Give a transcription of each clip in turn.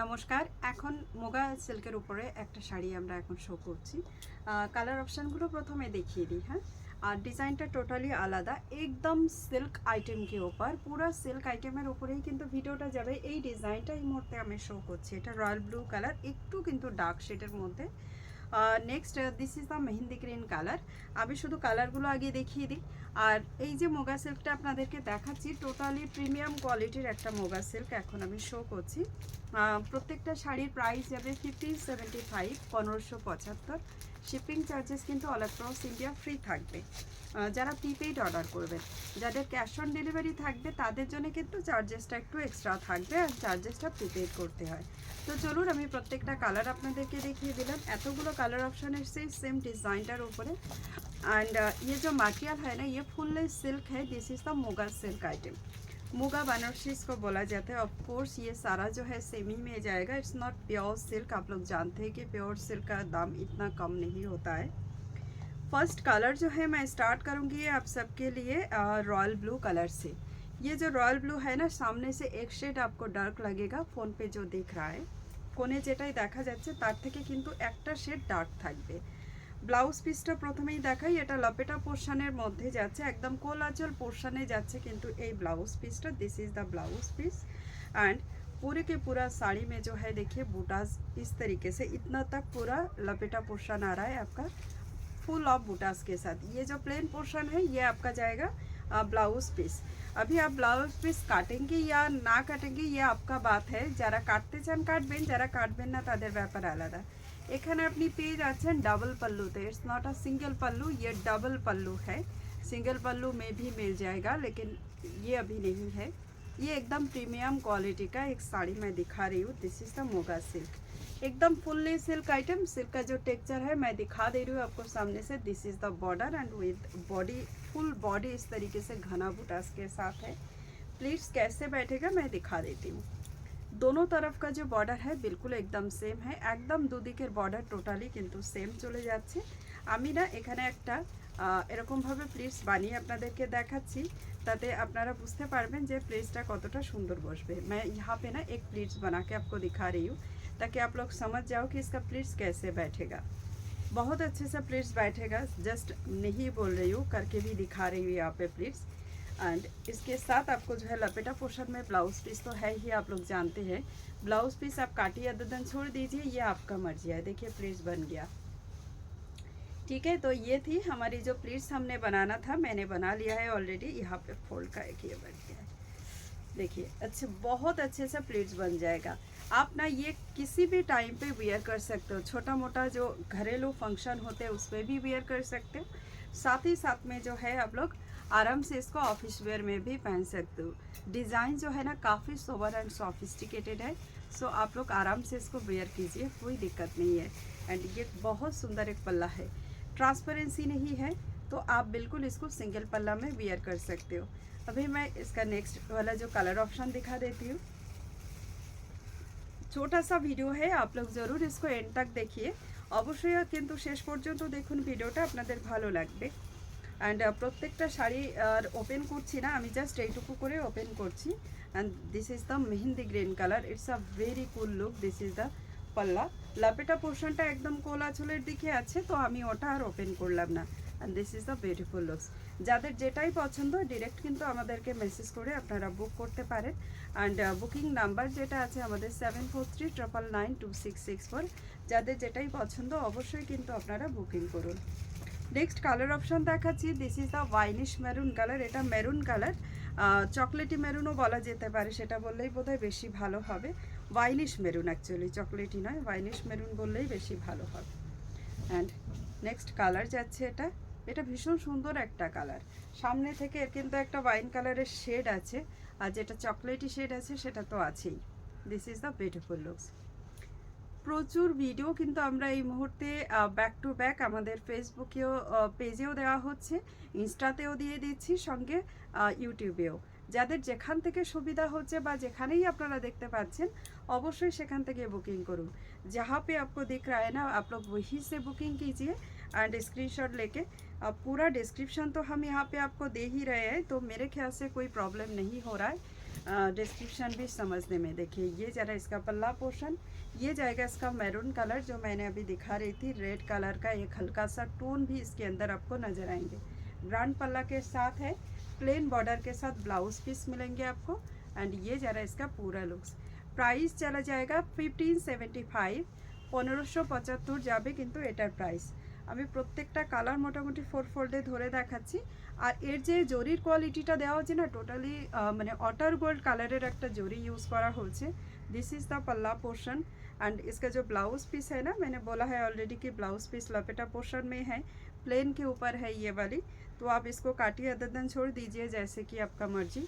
নমস্কার। এখন মুগা সিল্কের উপরে একটা শাড়ি আমরা এখন শো করছি। কালার অপশানগুলো প্রথমে দেখিয়ে দিই। হ্যাঁ, আর ডিজাইনটা টোটালি আলাদা, একদম সিল্ক আইটেম के ऊपर, পুরো সিল্ক আইটেমের উপরেই কিন্তু ভিডিওটা যাবে। এই ডিজাইনটা এই মুহূর্তে আমি শো করছি, এটা রয়্যাল ব্লু কালার, একটু কিন্তু ডার্ক শেডের মধ্যে। Next this is the mehndi green colour. আমি শুধু কালারগুলো আগে দেখিয়ে দিই। আর এই যে মুগা সিল্কটা আপনাদেরকে দেখাচ্ছি, টোটালি প্রিমিয়াম কোয়ালিটির একটা মুগা সিল্ক এখন আমি শো করছি। প্রত্যেকটা শাড়ির প্রাইস যাবে 1575, 1575। শিপিং চার্জেস কিন্তু অল অ্যাক্রস ইন্ডিয়া ফ্রি থাকবে। যারা প্রিপেইড অর্ডার করবেন, যাদের ক্যাশ অন ডেলিভারি থাকবে তাদের জন্য কিন্তু চার্জেসটা একটু এক্সট্রা থাকবে, আর চার্জেসটা প্রিপেইড করতে হয়। তো চলুন আমি প্রত্যেকটা কালার আপনাদেরকে দেখিয়ে দিলাম। এতগুলো কালার ऑप्शन है सेम डिज़ाइनर ऊपर। एंड ये जो मटेरियल है ना, ये फुल सिल्क है। This is the muga silk item. Muga Banarasi इसको बोला जाता है। ऑफ कोर्स ये सारा जो है सेमी में जाएगा, इट्स नॉट प्योर सिल्क। आप लोग जानते हैं कि प्योर सिल्क का दाम इतना कम नहीं होता है। फर्स्ट कलर जो है मैं स्टार्ट करूँगी आप सबके लिए रॉयल ब्लू कलर से। ये जो रॉयल ब्लू है ना, सामने से एक शेड आपको डार्क लगेगा, फ़ोन पे जो दिख रहा है कोने जेटाई देखा যাচ্ছে তার থেকে কিন্তু একটা শেড ডার্ক থাকবে। ব্লাউজ পিসটা প্রথমেই দেখাই, এটা লপেটা পোর্শনের মধ্যে যাচ্ছে, একদম কোল আঁচল পোর্শনে যাচ্ছে কিন্তু এই ব্লাউজ পিসটা। This is the blouse piece. And पूरे के पूरा साड़ी में जो है देखिए बूटास इस तरीके से इतना तक पूरा लपेटा पोर्शन आ रहा है आपका, फुल ऑफ बूटास के साथ। ये जो प्लेन पोर्शन है ये आपका जाएगा ब्लाउज पीस। अभी आप ब्लाउज पीस काटेंगे या ना काटेंगे ये आपका बात है। যারা কাটতে চান কাটবেন, যারা কাটবেন না তাদের ব্যাপার আলাদা। এখানে আপনি পেয়ে যাচ্ছেন डबल पल्लूতে। It's not a single pallu, ये डबल पल्लू है। सिंगल पल्लू में भी मिल जाएगा लेकिन ये अभी नहीं है। ये एकदम प्रीमियम क्वालिटी का एक साड़ी मैं दिखा रही हूँ। This is the Muga silk, एकदम फुल्ली सिल्क आइटम। सिल्क का जो टेक्सचर है मैं दिखा दे रही हूँ आपको सामने से। This is the border and with body, full body इस तरीके से घना बूटास के साथ है। प्लीट्स कैसे बैठेगा मैं दिखा देती हूँ। दोनों तरफ का जो बॉर्डर है बिल्कुल एकदम सेम है, एकदम দুদিকের বর্ডার টোটালি কিন্তু সেম চলে যাচ্ছে। আমি না এখানে একটা এরকমভাবে প্লিটস বানিয়ে আপনাদেরকে দেখাচ্ছি, তাতে আপনারা বুঝতে পারবেন যে প্লিটসটা কতটা সুন্দর বসবে। मैं यहाँ पे ना एक प्लीट्स बना के आपको दिखा रही हूँ ताकि आप लोग समझ जाओ कि इसका प्लीट्स कैसे बैठेगा। बहुत अच्छे से प्लीट्स बैठेगा, जस्ट नहीं बोल रही हूँ, करके भी दिखा रही हूँ यहाँ पे प्लीट्स। एंड इसके साथ आपको जो है लपेटा पोर्शन में ब्लाउज पीस तो है ही, आप लोग जानते हैं। ब्लाउज पीस आप काटिए अददन छोड़ दीजिए, ये आपका मर्जी है। देखिए प्लीट्स बन गया, ठीक है। तो ये थी हमारी जो प्लीट्स हमने बनाना था, मैंने बना लिया है ऑलरेडी। यहाँ पे फोल्ड करके ये बन गया है, देखिए अच्छे, बहुत अच्छे से प्लीट्स बन जाएगा। आप ना ये किसी भी टाइम पे वियर कर सकते हो, छोटा मोटा जो घरेलू फंक्शन होते हैं उसमें भी वियर कर सकते हो। साथ ही साथ में जो है आप लोग आराम से इसको ऑफिस वेयर में भी पहन सकते हो। डिज़ाइन जो है ना काफ़ी सोबर एंड सोफिस्टिकेटेड है, सो आप लोग आराम से इसको वेयर कीजिए, कोई दिक्कत नहीं है। एंड ये बहुत सुंदर एक पल्ला है, ट्रांसपेरेंसी नहीं है, तो आप बिल्कुल इसको सिंगल पल्ला में वियर कर सकते हो। अभी मैं इसका नेक्स्ट वाला जो कलर ऑप्शन दिखा देती हूँ। छोटा सा वीडियो है, आप लोग ज़रूर इसको एंड तक देखिए অবশ্যই, কিন্তু শেষ পর্যন্ত দেখুন ভিডিওটা, আপনাদের ভালো লাগবে। অ্যান্ড প্রত্যেকটা শাড়ি আর ওপেন করছি না, আমি জাস্ট এইটুকু করে ওপেন করছি। And this is the mehndi green colour, it's a very cool look. This is the pallu, লাপেটা পোর্শনটা একদম কোলা চুলের দিকে আছে, তো আমি ওটা আর ওপেন করলাম না। And this is the beautiful looks. যাদের যেটাই পছন্দ ডিরেক্ট কিন্তু আমাদেরকে মেসেজ করে আপনারা বুক করতে পারেন। অ্যান্ড বুকিং নাম্বার যেটা আছে আমাদের 7439992664। যাদের যেটাই পছন্দ অবশ্যই কিন্তু আপনারা বুকিং করুন। নেক্সট কালার অপশন দেখাচ্ছি। This is the winish maroon colour, এটা মেরুন কালার, চকলেটি মেরুনও বলা যেতে পারে, সেটা বললেই বোধহয় বেশি ভালো হবে। ওয়াইনিশ মেরুন, অ্যাকচুয়ালি চকলেটি নয়, ওয়াইনিশ মেরুন বললেই বেশি ভালো হবে। অ্যান্ড নেক্সট কালার যাচ্ছে এটা, এটা ভীষণ সুন্দর একটা কালার। সামনে থেকে এর কিন্তু একটা ওয়াইন কালারের শেড আছে, আর যেটা চকলেটি শেড আছে সেটা তো আছেই। This is the beautiful looks. প্রচুর ভিডিও কিন্তু আমরা এই মুহূর্তে ব্যাক টু ব্যাক আমাদের ফেসবুকেও পেজেও দেওয়া হচ্ছে, ইনস্টাতেও দিয়ে দিচ্ছি, সঙ্গে ইউটিউবেও। যাদের যেখান থেকে সুবিধা হচ্ছে বা যেখানেই আপনারা দেখতে পাচ্ছেন অবশ্যই সেখান থেকে বুকিং করুন। जहाँ पे आपको दिख रहा है ना, आप लोग वहीं से बुकिंग कीजिए एंड स्क्रीनशॉट लेके। पूरा डिस्क्रिप्शन तो हम यहाँ पे आपको दे ही रहे हैं, तो मेरे ख्याल से कोई प्रॉब्लम नहीं हो रहा है। डिस्क्रिप्शन भी समझने में। देखिए ये जरा इसका पल्ला पोर्शन, ये जाएगा इसका मैरून कलर जो मैंने अभी दिखा रही थी, रेड कलर का एक हल्का सा टोन भी इसके अंदर आपको नजर आएंगे। ग्रांड पल्ला के साथ है, प्लेन बॉर्डर के साथ ब्लाउज पीस मिलेंगे आपको। एंड ये जरा इसका पूरा लुक्स। प्राइस चला जाएगा 1575, 1575 যাবে কিন্তু এটার প্রাইস। আমি প্রত্যেকটা কালার মোটামুটি 4 ফোল্ডে ধরে দেখাচ্ছি। আর এর যে জরির কোয়ালিটিটা দেওয়া হচ্ছে না, টোটালি মানে অটার গোল্ড কালারের একটা জরি यूज़ করা হচ্ছে। दिस इज़ द पल्ला पोर्शन एंड इसका जो ब्लाउज पीस है ना, मैंने बोला है ऑलरेडी कि ब्लाउज पीस लपेटा पोर्शन में है, प्लेन के ऊपर है ये वाली। तो आप इसको काटिए अदर देन छोड़ दीजिए जैसे कि आपका मर्जी।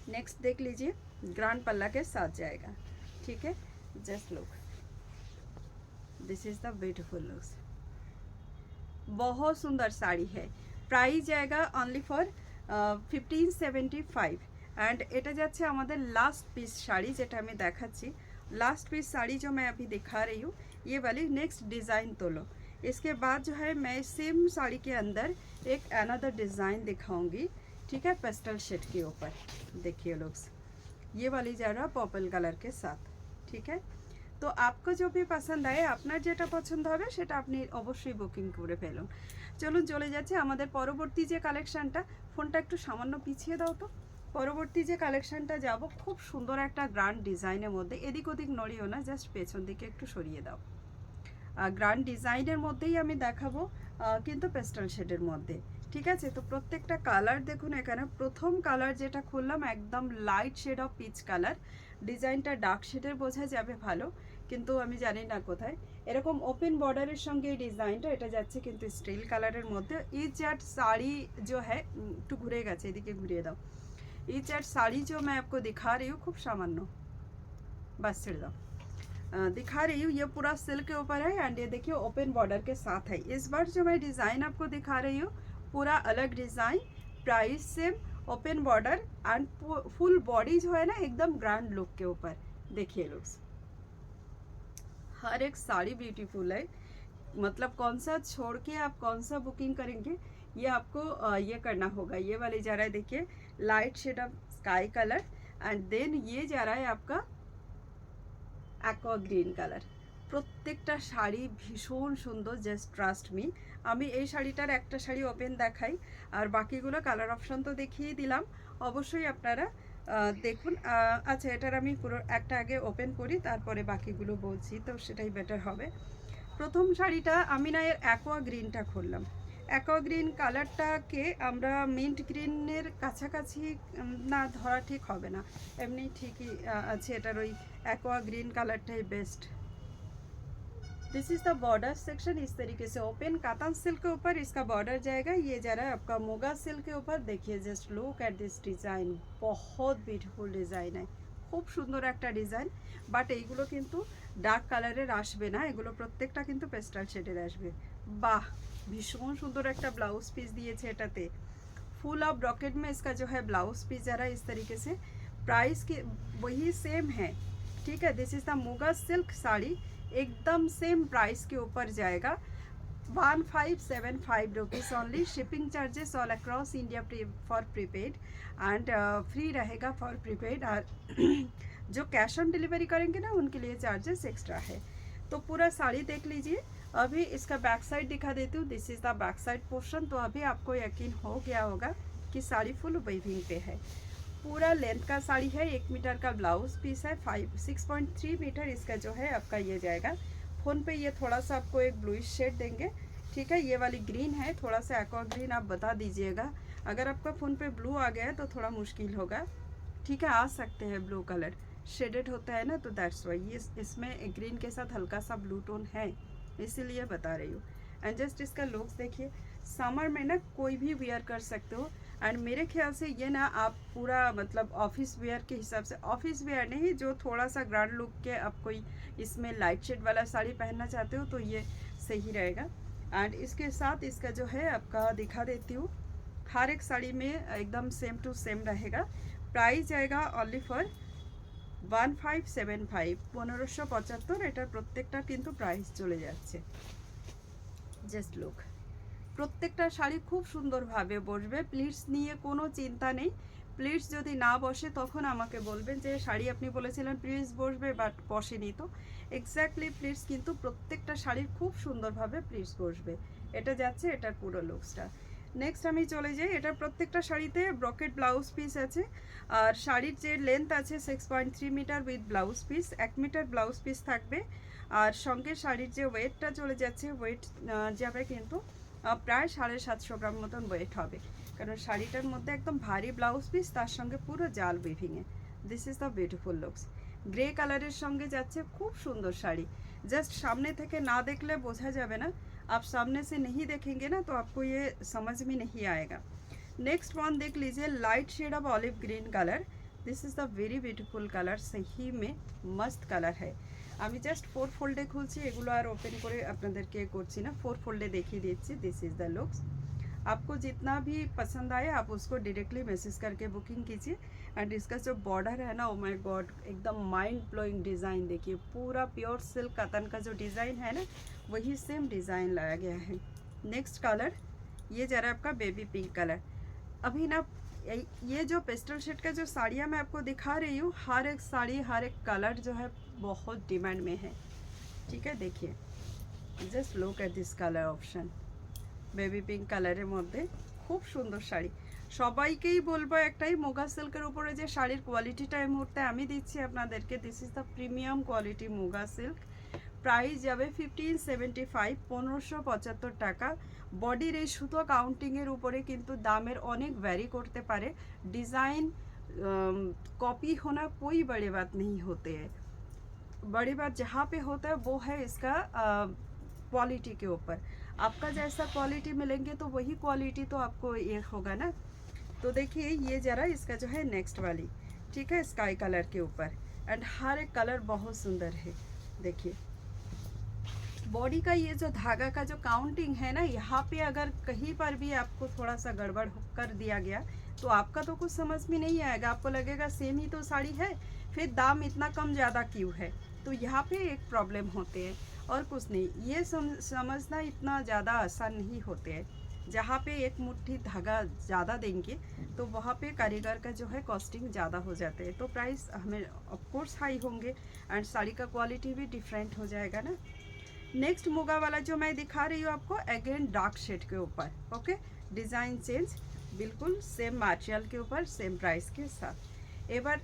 नेक्स्ट देख लीजिए, ग्रांड पल्ला के साथ जाएगा, ठीक है। Just look, this is the beautiful looks. बहुत सुंदर साड़ी है। प्राइस जाएगा ओनली फॉर 1575 एंड এটা যাচ্ছে আমাদের लास्ट पीस শাড়ি যেটা আমি দেখাচ্ছি। लास्ट पीस साड़ी जो मैं अभी दिखा रही हूँ ये वाली। नेक्स्ट डिज़ाइन तो लो, इसके बाद जो है मैं सेम साड़ी के अंदर एक अनदर डिज़ाइन दिखाऊंगी, ठीक है, पेस्टल शेड के ऊपर। देखिए लुक्स, ये वाली जा रहा पर्पल कलर के साथ, ठीक है। तो आपको जो भी पसंद आए, আপনার যেটা পছন্দ হবে সেটা আপনি অবশ্যই বুকিং করে ফেলুন। চলুন চলে যাচ্ছে আমাদের পরবর্তী যে কালেকশনটা। ফোনটা একটু সামান্য পিছিয়ে দাও তো। পরবর্তী যে কালেকশনটা যাব, খুব সুন্দর একটা গ্র্যান্ড ডিজাইনের মধ্যে। এদিক ওদিক নড়িও না, জাস্ট পেছন দিকে একটু সরিয়ে দাও। গ্র্যান্ড ডিজাইনের মধ্যেই আমি দেখাবো, কিন্তু পেস্টাল শেডের মধ্যে, ঠিক আছে। তো প্রত্যেকটা কালার দেখুন। এখানে প্রথম কালার যেটা খুললাম একদম light shade of peach colour. ডিজাইনটা ডার্ক শেডের বোঝা যাবে ভালো, কিন্তু আমি জানি না কোথায়। এরকম ওপেন বর্ডারের সঙ্গে এই ডিজাইনটা, এটা যাচ্ছে কিন্তু স্টিল কালারের মধ্যে। এই চার্ট শাড়ি जो है, একটু ঘুরে গেছে, এদিকে ঘুরিয়ে দাও। ये चार्ट साड़ी जो मैं आपको दिखा रही हूँ, खूब सामान्य, बस छिड़ दो, दिखा रही हूँ, ये पूरा सिल्क के ऊपर है एंड ये देखिए ओपन बॉर्डर के साथ है। इस बार जो मैं डिज़ाइन आपको दिखा रही हूँ पूरा अलग design, price same, open border and full body जो है ना एकदम ग्रैंड लुक के ऊपर। देखिए लुक्स, हर एक साड़ी ब्यूटीफुल है। मतलब कौन सा छोड़ के आप कौन सा बुकिंग करेंगे, ये आपको ये करना होगा। ये वाली जा रहा है देखिए light shade of sky colour and then ये जा रहा है आपका एक्वा ग्रीन कलर। প্রত্যেকটা শাড়ি ভীষণ সুন্দর, জাস্ট ট্রাস্ট মি। আমি এই শাড়িটার একটা শাড়ি ওপেন দেখাই আর বাকিগুলো কালার অপশন তো দেখিয়ে দিলাম, অবশ্যই আপনারা দেখুন। আচ্ছা, এটার আমি পুরো একটা আগে ওপেন করি, তারপরে বাকিগুলো বলছি, তো সেটাই বেটার হবে। প্রথম শাড়িটা আমি না এর অ্যাকোয়া গ্রিনটা খুললাম। অ্যাকোয়া গ্রিন কালারটাকে আমরা মিন্ট গ্রিনের কাছাকাছি না ধরা ঠিক হবে না, এমনি ঠিকই আছে। এটার ওই অ্যাকোয়া গ্রিন কালারটাই best. This is the border section. इस तरीके से ओपन कातान सिल्क के ऊपर इसका बॉर्डर जाएगा। ये जा रहा है आपका मोगा सिल्क के ऊपर। देखिए just look at this design, बहुत ब्यूटीफुल डिज़ाइन है, खूब सुंदर एक डिज़ाइन। बाट এইগুলো কিন্তু ডার্ক কালারের আসবে না, এগুলো প্রত্যেকটা কিন্তু পেস্টাল শেডের আসবে। বাহ, ভীষণ সুন্দর একটা ব্লাউজ পিস দিয়েছে এটাতে। फुल ऑफ ब्रॉकेट में इसका जो है ब्लाउज पीस जा रहा है इस तरीके से। प्राइस की वही सेम है, ठीक है। This is the Muga silk sari, एकदम सेम प्राइस के ऊपर जाएगा। 1575 rupees only. Shipping charges all across India for prepaid and free रहेगा फॉर प्रीपेड। और जो कैश ऑन डिलीवरी करेंगे ना उनके लिए चार्जेस एक्स्ट्रा है। तो पूरा साड़ी देख लीजिए। अभी इसका बैक साइड दिखा देती हूँ। This is the back side portion. तो अभी आपको यकीन हो गया होगा कि साड़ी फुल वीविंग पे है। पूरा लेंथ का साड़ी है, 1 मीटर का ब्लाउज पीस है, 6.3 मीटर इसका जो है आपका ये जाएगा। फ़ोन पे ये थोड़ा सा आपको एक ब्लूइश शेड देंगे, ठीक है। ये वाली ग्रीन है, थोड़ा सा एक्वा ग्रीन आप बता दीजिएगा। अगर आपका फ़ोन पे ब्लू आ गया है तो थोड़ा मुश्किल होगा, ठीक है। आ सकते हैं ब्लू कलर शेडेड होता है ना, तो दैट्स वाई ये इसमें ग्रीन के साथ हल्का सा ब्लू टोन है, इसीलिए बता रही हूँ। एंड जस्ट इसका लुक्स देखिए, समर में ना कोई भी वेयर कर सकते हो। एंड मेरे ख्याल से ये ना आप पूरा मतलब ऑफिस वेयर के हिसाब से, ऑफिस वेयर नहीं, जो थोड़ा सा ग्रैंड लुक के आप कोई इसमें लाइट शेड वाला साड़ी पहनना चाहते हो तो ये सही रहेगा। एंड इसके साथ इसका जो है आपका दिखा देती हूँ, हर एक साड़ी में एकदम सेम टू सेम रहेगा। प्राइस जाएगा ओनली फॉर 1575, 1575। এটার প্রত্যেকটা কিন্তু প্রাইস চলে যাচ্ছে। জাস্ট লুক, প্রত্যেকটা শাড়ি খুব সুন্দরভাবে বসবে, প্লিটস নিয়ে কোনো চিন্তা নেই। প্লিটস যদি না বসে তখন আমাকে বলবেন যে শাড়ি আপনি বলেছিলেন প্লিটস বসবে, বাট বসেনি। তো এক্স্যাক্টলি প্লিটস কিন্তু প্রত্যেকটা শাড়ির খুব সুন্দরভাবে প্লিটস বসবে। এটা যাচ্ছে এটার পুরো লুকসটা। নেক্সট আমি চলে যাই, এটার প্রত্যেকটা শাড়িতে ব্রকেট ব্লাউজ পিস আছে, আর শাড়ির যে লেন্থ আছে 6.3 metre with blouse piece, 1 metre blouse piece থাকবে। আর সঙ্গে শাড়ির যে ওয়েটটা চলে যাচ্ছে, ওয়েট যাবে কিন্তু প্রায় 750 গ্রাম মতন ওয়েট হবে, কারণ শাড়িটার মধ্যে একদম ভারী ব্লাউজ পিস, তার সঙ্গে পুরো জাল উইভিংয়ে। This is the beautiful looks. Grey কালারের সঙ্গে যাচ্ছে, খুব সুন্দর শাড়ি। জাস্ট সামনে থেকে না দেখলে বোঝা যাবে না, आप सामने से नहीं देखेंगे ना तो आपको ये समझ में नहीं आएगा। नेक्स्ट वन देख लीजिए, light shade of olive green colour. This is the very beautiful colour, सही में मस्त कलर है। আমি জাস্ট 4 ফোল্ডে খুলছি, এগুলো আর ওপেন করে আপনাদেরকে করছি না, 4 ফোল্ডে দেখিয়ে দিচ্ছি। This is the looks. आपको जितना भी पसंद आए आप उसको डायरेक्टली मैसेज करके बुकिंग कीजिए। एंड इसका जो बॉर्डर है ना, ओ माय गॉड, एकदम माइंड ब्लोइंग डिज़ाइन। देखिए पूरा प्योर सिल्क कतन का जो डिज़ाइन है ना, वही सेम डिज़ाइन लाया गया है। नेक्स्ट कलर ये जरा आपका बेबी पिंक कलर। अभी ना ये जो पेस्टल शेड का जो साड़ियाँ मैं आपको दिखा रही हूँ, हर एक साड़ी हर एक कलर जो है बहुत डिमांड में है। ठीक है, देखिए just look at this colour option, baby pink কালারের মধ্যে খুব সুন্দর শাড়ি। সবাইকেই বলবো একটাই, মুগা সিল্কের উপরে যে শাড়ির কোয়ালিটিটা এই মুহূর্তে আমি দিচ্ছি আপনাদেরকে, this is the premium quality muga silk. Price যাবে 1575, 1575 টাকা। বডির এই সুতো কাউন্টিংয়ের উপরে কিন্তু দামের অনেক ভ্যারি করতে পারে। डिज़ाइन कॉपी होना कोई बड़ी बात नहीं होते है, बड़ी बात जहाँ पे होता है वो है इसका क्वालिटी के ऊपर। आपका जैसा क्वालिटी मिलेंगे तो वही क्वालिटी तो आपको ये होगा ना। तो देखिए ये ज़रा इसका जो है नेक्स्ट वाली, ठीक है, स्काई कलर के ऊपर। एंड हर एक कलर बहुत सुंदर है। देखिए बॉडी का ये जो धागा का जो काउंटिंग है ना, यहाँ पे अगर कहीं पर भी आपको थोड़ा सा गड़बड़ कर दिया गया तो आपका तो कुछ समझ में नहीं आएगा, आपको लगेगा सेम ही तो साड़ी है, फिर दाम इतना कम ज़्यादा क्यों है। तो यहाँ पे एक प्रॉब्लम होते हैं और कुछ नहीं। ये समझना इतना ज़्यादा आसान नहीं होते हैं। जहाँ पे एक मुट्ठी धागा ज़्यादा देंगे तो वहाँ पे कारीगर का जो है कॉस्टिंग ज़्यादा हो जाते हैं, तो प्राइस हमें ऑफकोर्स हाई होंगे एंड साड़ी का क्वालिटी भी डिफरेंट हो जाएगा ना। नेक्स्ट मुगा वाला जो मैं दिखा रही हूँ आपको, अगेन डार्क शेड के ऊपर। ओके, डिज़ाइन चेंज, बिल्कुल सेम मटेरियल के ऊपर, सेम प्राइस के साथ। এবার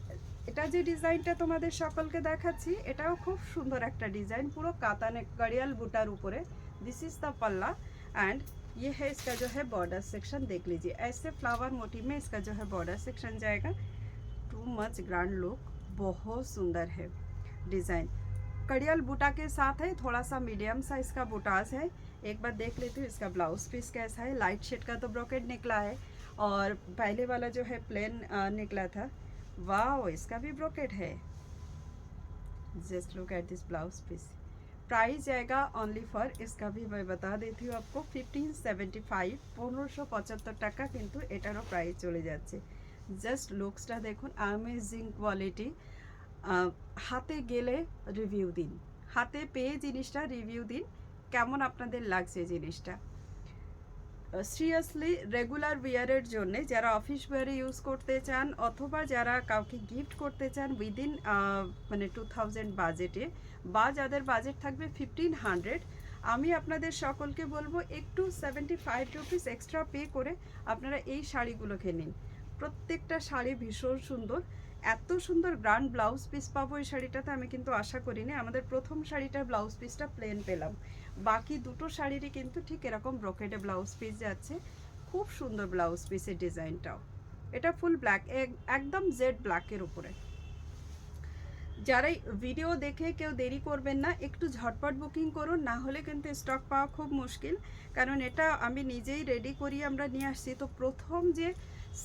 এটা যে ডিজাইনটা তোমাদের সকলকে দেখাচ্ছি, এটাও খুব সুন্দর একটা ডিজাইন, পুরো কাতানে গড়িয়াল বুটার উপরে। दिस इज़ द पल्ला एंड ये है इसका जो है बॉर्डर सेक्शन। देख लीजिए ऐसे फ्लावर मोटिव में इसका जो है बॉर्डर सेक्शन जाएगा। टू मच ग्रैंड लुक, बहुत सुंदर है डिज़ाइन। कड़ियाल बूटा के साथ है, थोड़ा सा मीडियम साइज का बूटास है। एक बार देख लेती हूँ इसका ब्लाउज पीस कैसा है। लाइट शेड का तो ब्रोकेट निकला है और पहले वाला जो है प्लेन निकला था। वाओ, इसका भी ब्रोकेट है। Just look at this blouse piece. Price जाएगा ओनली फॉर, इसका भी मैं बता देती हूँ आपको, 1575, 1575 টাকা কিন্তু এটারও প্রাইস চলে যাচ্ছে। জাস্ট লুকসটা দেখুন, অ্যামেজিং কোয়ালিটি। হাতে গেলে রিভিউ দিন, হাতে পেয়ে জিনিসটা রিভিউ দিন কেমন আপনাদের লাগছে জিনিসটা। সিরিয়াসলি রেগুলার ওয়্যারের জন্য যারা অফিস ওয়্যারে ইউজ করতে চান অথবা যারা কাউকে গিফট করতে চান উইদিন মানে 2000 বাজেটে, বা যাদের বাজেট থাকবে 1500, আমি আপনাদের সকলকে বলবো একটু 75 রুপিস এক্সট্রা পে করে আপনারা এই শাড়িগুলোকে নিন। প্রত্যেকটা শাড়ি ভীষণ সুন্দর, এত সুন্দর গ্র্যান্ড ব্লাউজ পিস পাবো এই শাড়িটাতে আমি কিন্তু আশা করিনি। আমাদের প্রথম শাড়িটার ব্লাউজ পিসটা প্লেন পেলাম, বাকি দুটো শাড়িরই কিন্তু ঠিক এরকম ব্রোকেডে ব্লাউজ পিস যাচ্ছে। খুব সুন্দর ব্লাউজ পিসের ডিজাইনটাও, এটা ফুল ব্ল্যাক, একদম জেড ব্ল্যাকের উপরে। যারা ভিডিও দেখে কেউ দেরি করবেন না, একটু ঝটপট বুকিং করুন, না হলে কিন্তু স্টক পাওয়া খুব মুশকিল, কারণ এটা আমি নিজেই রেডি করি আমরা নিয়ে আসছি। তো প্রথম যে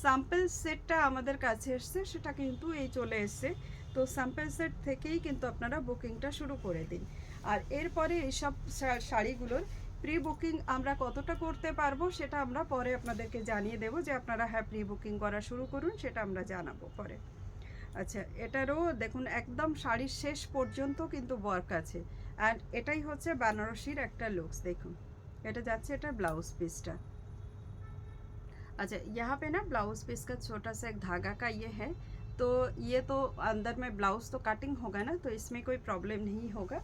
স্যাম্পল সেটটা আমাদের কাছে এসছে সেটা কিন্তু এই চলে এসছে। তো স্যাম্পল সেট থেকেই কিন্তু আপনারা বুকিংটা শুরু করে দিন। আর এরপরে এইসব শাড়িগুলোর প্রি বুকিং আমরা কতটা করতে পারবো সেটা আমরা পরে আপনাদেরকে জানিয়ে দেবো, যে আপনারা হ্যাঁ প্রি বুকিং করা শুরু করুন, সেটা আমরা জানাবো পরে। আচ্ছা, এটারও দেখুন একদম শাড়ির শেষ পর্যন্ত কিন্তু ওয়ার্ক আছে। অ্যান্ড এটাই হচ্ছে বেনারসির একটা লুকস। দেখুন এটা যাচ্ছে, এটা ব্লাউজ পিসটা। अच्छा, यहाँ पे ना ब्लाउज पीस का छोटा सा एक धागा का ये है, तो ये तो अंदर में ब्लाउज तो कटिंग होगा ना, तो इसमें कोई प्रॉब्लम नहीं होगा।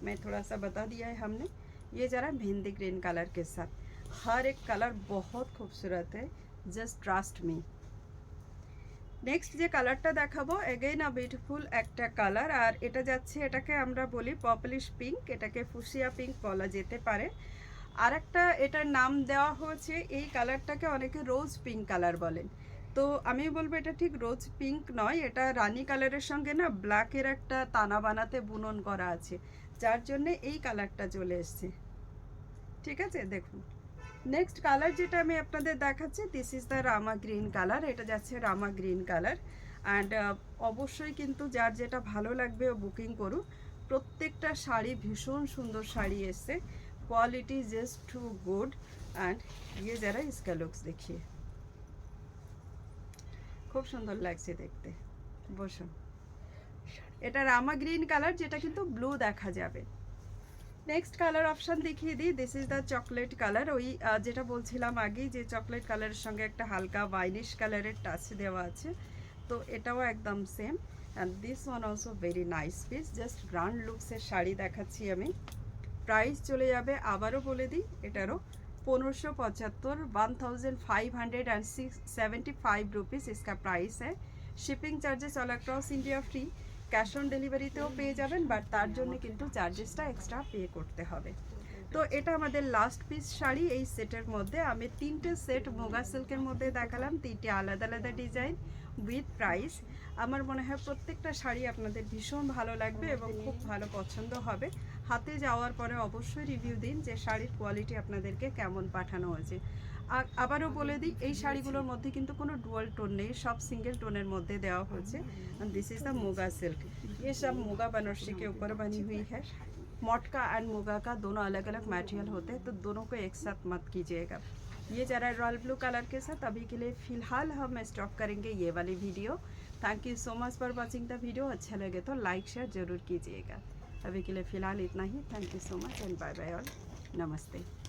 मैं थोड़ा सा बता दिया है हमने। ये जरा मेहंदी ग्रीन कलर के साथ, हर एक कलर बहुत खूबसूरत है, जस्ट ट्रस्ट मी। नेक्स्ट যে কালারটা দেখাবো এগেইন বিউটিফুল একটা কালার, আর এটা যাচ্ছে, এটাকে আমরা বলি পপলিশ পিঙ্ক, এটাকে ফুসিয়া পিঙ্ক বলা যেতে পারে। আর একটা এটার নাম দেওয়া হয়েছে এই কালারটাকে অনেকে রোজ পিঙ্ক কালার বলেন, তো আমি বলবো এটা ঠিক রোজ পিঙ্ক নয়, এটা রানী কালারের সঙ্গে না ব্ল্যাকের একটা তানা বানাতে বুনন করা আছে, যার জন্যে এই কালারটা চলে এসছে। ঠিক আছে, দেখুন নেক্সট কালার যেটা আমি আপনাদের দেখাচ্ছি, this is the Rama green colour, এটা যাচ্ছে রামা গ্রিন কালার। অ্যান্ড অবশ্যই কিন্তু যার যেটা ভালো লাগবে ও বুকিং করুন। প্রত্যেকটা শাড়ি ভীষণ সুন্দর শাড়ি এসছে, quality just too good. And ये जरा इसका लुक्स देखिए, खूब सुंदर লাগছে দেখতে। বসুন, এটা রামা গ্রিন কালার, যেটা কিন্তু ব্লু দেখা যাবে। নেক্সট কালার অপশন দেখিয়ে দিই, this is the chocolate colour. ওই যেটা বলছিলাম আগে যে চকলেট কালারের সঙ্গে একটা হালকা ওয়াইনিশ কালারের টাচ দেওয়া আছে, তো এটাও একদম same. And this one also very nice piece, just grand লুকসের শাড়ি দেখাচ্ছি আমি। प्राइस चले जाए आबारो बोले दी, एटारो 1575, 1575 रुपीज़ इसका प्राइस है। Shipping charges all across India free, cash on डेलिवरीतेও পেয়ে যাবেন, বাট তার জন্য কিন্তু চার্জেসটা এক্সট্রা পে করতে হবে। তো এটা আমাদের লাস্ট পিস শাড়ি। এই সেটের মধ্যে আমি তিনটে সেট মোগা সিল্কের মধ্যে দেখালাম, তিনটে আলাদা আলাদা ডিজাইন উইথ প্রাইস। আমার মনে হয় প্রত্যেকটা শাড়ি আপনাদের ভীষণ ভালো লাগবে এবং খুব ভালো পছন্দ হবে। হাতে যাওয়ার পরে অবশ্যই রিভিউ দিন যে শাড়ির কোয়ালিটি আপনাদেরকে কেমন পাঠানো হয়েছে। আবারও বলে দিই, এই শাড়িগুলোর মধ্যে কিন্তু কোনো ডুয়াল টোন নেই, সব सिंगल टोनर मध्य देवा होছে। This is the Muga silk, ये सब मोगा बनारसी के ऊपर बनी हुई है। मटका एंड मोगा का दोनों अलग अलग मटेरियल होते हैं, तो दोनों को एक साथ मत कीजिएगा। ये जरा रॉयल ब्लू कलर के साथ अभी के लिए फ़िलहाल हम स्टॉप करेंगे ये वाली video. Thank you so much for watching the video. अच्छा लगे तो लाइक शेयर ज़रूर कीजिएगा। अभी के लिए फ़िलहाल इतना ही। Thank you so much and bye bye all, नमस्ते।